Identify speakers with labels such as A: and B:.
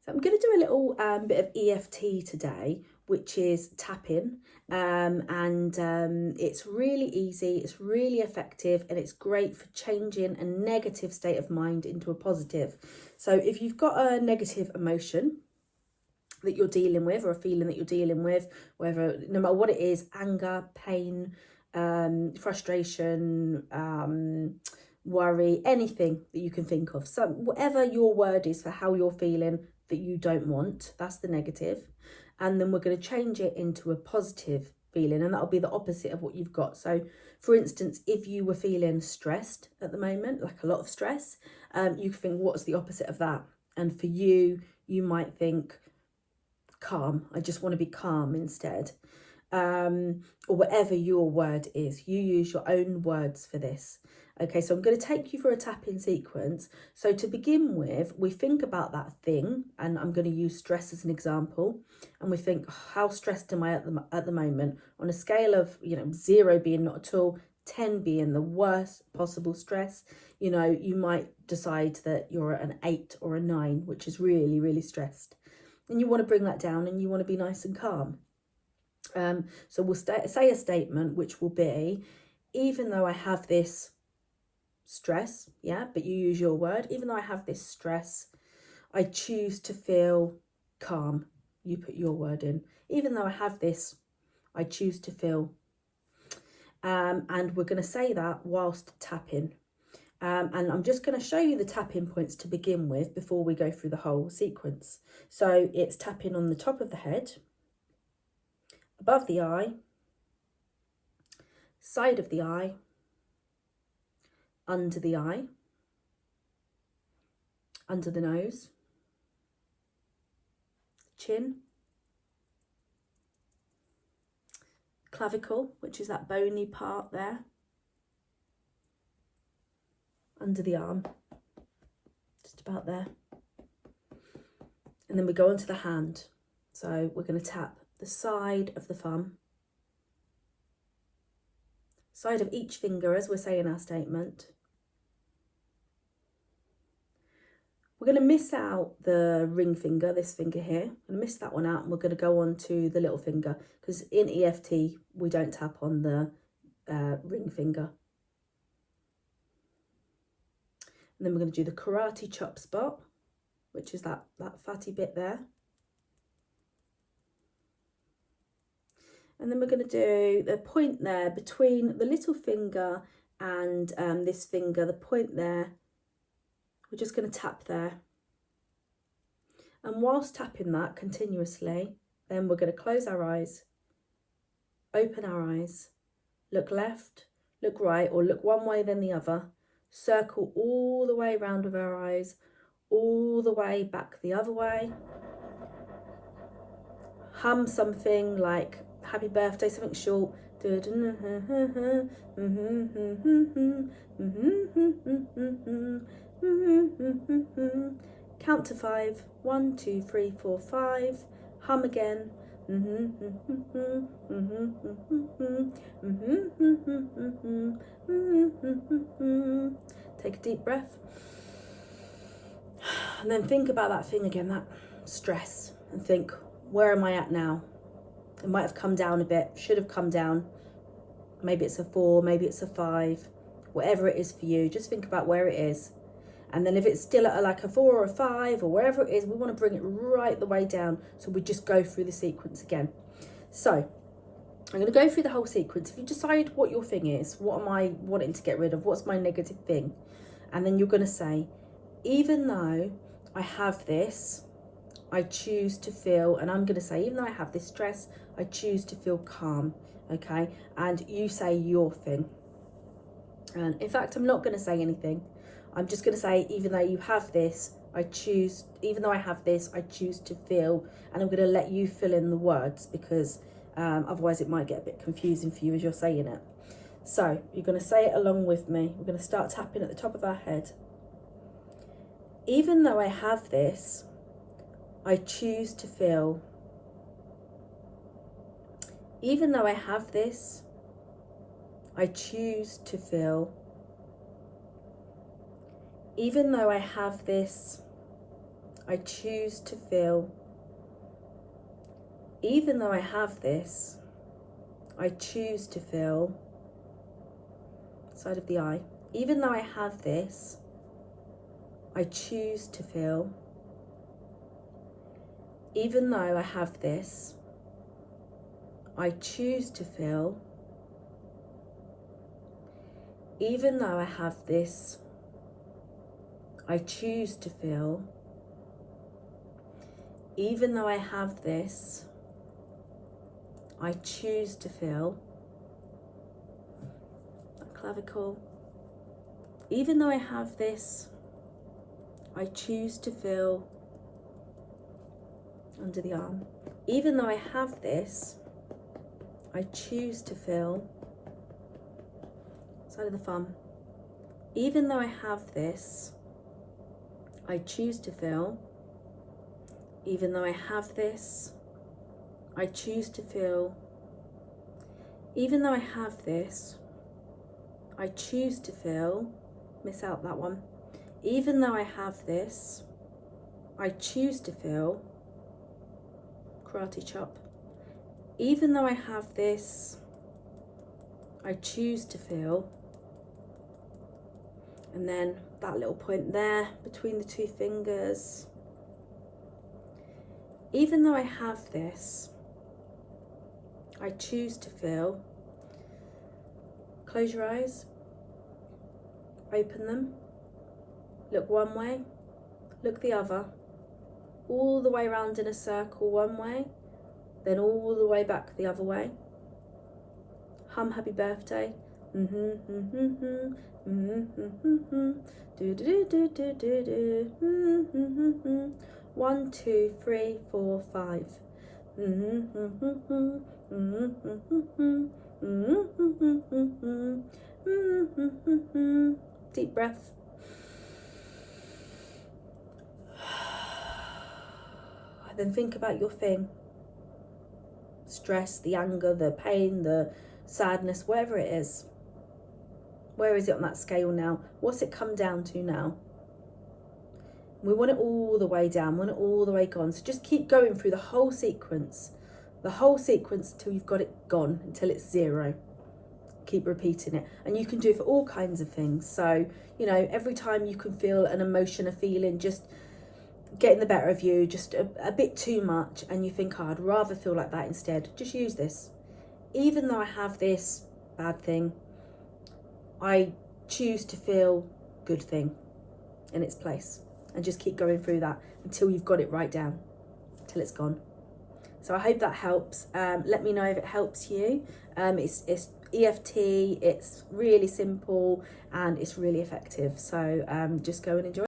A: So I'm going to do a little bit of EFT today, which is tapping, it's really easy, it's really effective, and it's great for changing a negative state of mind into a positive. So if you've got a negative emotion that you're dealing with, or a feeling that you're dealing with, whether, no matter what it is, anger, pain, frustration, worry, anything that you can think of. So whatever your word is for how you're feeling that you don't want, that's the negative. And then we're going to change it into a positive feeling, and that'll be the opposite of what you've got. So for instance, if you were feeling stressed at the moment, like a lot of stress, you can think, what's the opposite of that? And for you, you might think calm. I just want to be calm instead. Or whatever your word is, you use your own words for this. Okay, so I'm going to take you through a tapping sequence. So to begin with, we think about that thing, and I'm going to use stress as an example. And we think, oh, how stressed am I at the moment? On a scale of, 0 being not at all, 10 being the worst possible stress, you might decide that you're at an 8 or a 9, which is really, really stressed. And you want to bring that down, and you want to be nice and calm. So we'll say a statement which will be, even though I have this stress, but you use your word, even though I have this stress, I choose to feel calm. You put your word in. Even though I have this, I choose to feel. And we're going to say that whilst tapping. And I'm just going to show you the tapping points to begin with before we go through the whole sequence. So it's tapping on the top of the head, above the eye, side of the eye, under the eye, under the nose, chin, clavicle, which is that bony part there, under the arm, just about there. And then we go onto the hand. So we're going to tap the side of the thumb, side of each finger as we're saying our statement. We're going to miss out the ring finger, this finger here. I'm going to miss that one out, and we're going to go on to the little finger, because in EFT we don't tap on the ring finger. And then we're going to do the karate chop spot, which is that fatty bit there. And then we're going to do the point there between the little finger and this finger, the point there. We're just going to tap there. And whilst tapping that continuously, then we're going to close our eyes, open our eyes, look left, look right, or look one way then the other, circle all the way around with our eyes, all the way back the other way. Hum something like happy birthday, something short. Count to 5. 1, 2, 3, 4, 5. Hum again. Take a deep breath. And then think about that thing again, that stress, and think, where am I at now? It might have come down a bit, should have come down. Maybe it's a 4, maybe it's a 5, whatever it is for you. Just think about where it is. And then if it's still at like a 4 or a 5 or wherever it is, we want to bring it right the way down. So we just go through the sequence again. So I'm going to go through the whole sequence. If you decide what your thing is, what am I wanting to get rid of? What's my negative thing? And then you're going to say, even though I have this, I choose to feel, and I'm going to say, even though I have this stress, I choose to feel calm, okay? And you say your thing. And in fact, I'm not going to say anything. I'm just going to say, even though you have this, even though I have this, I choose to feel, and I'm going to let you fill in the words, because otherwise it might get a bit confusing for you as you're saying it. So you're going to say it along with me. We're going to start tapping at the top of our head. Even though I have this, I choose to feel. Even though I have this, I choose to feel. Even though I have this, I choose to feel, even though I have this, I choose to feel, side of the eye, even though I have this, I choose to feel, even though I have this, I choose to feel, even though I have this, I choose to feel, even though I have this, I choose to feel, clavicle, even though I have this, I choose to feel, under the arm, even though I have this, I choose to feel, side of the thumb, even though I have this, I choose to feel, even though I have this, I choose to feel, even though I have this, I choose to feel, miss out that one, even though I have this, I choose to feel, karate chop, even though I have this, I choose to feel, and then that little point there between the two fingers, even though I have this, I choose to feel, close your eyes, open them, look one way, look the other, all the way around in a circle one way, then all the way back the other way. Hum happy birthday. Do do do do do do. 1, 2, 3, 4, 5. Deep breath. Then think about your thing. Stress, the anger, the pain, the sadness, whatever it is. Where is it on that scale now? What's it come down to now? We want it all the way down, we want it all the way gone. So just keep going through the whole sequence until you've got it gone, until it's 0. Keep repeating it. And you can do it for all kinds of things. So, you know, every time you can feel an emotion, a feeling, just getting the better of you, just a bit too much, and you think, oh, I'd rather feel like that instead, just use this. Even though I have this bad thing, I choose to feel good thing in its place, and just keep going through that until you've got it right down, till it's gone. So I hope that helps. Let me know if it helps you. It's EFT, it's really simple and it's really effective. So just go and enjoy.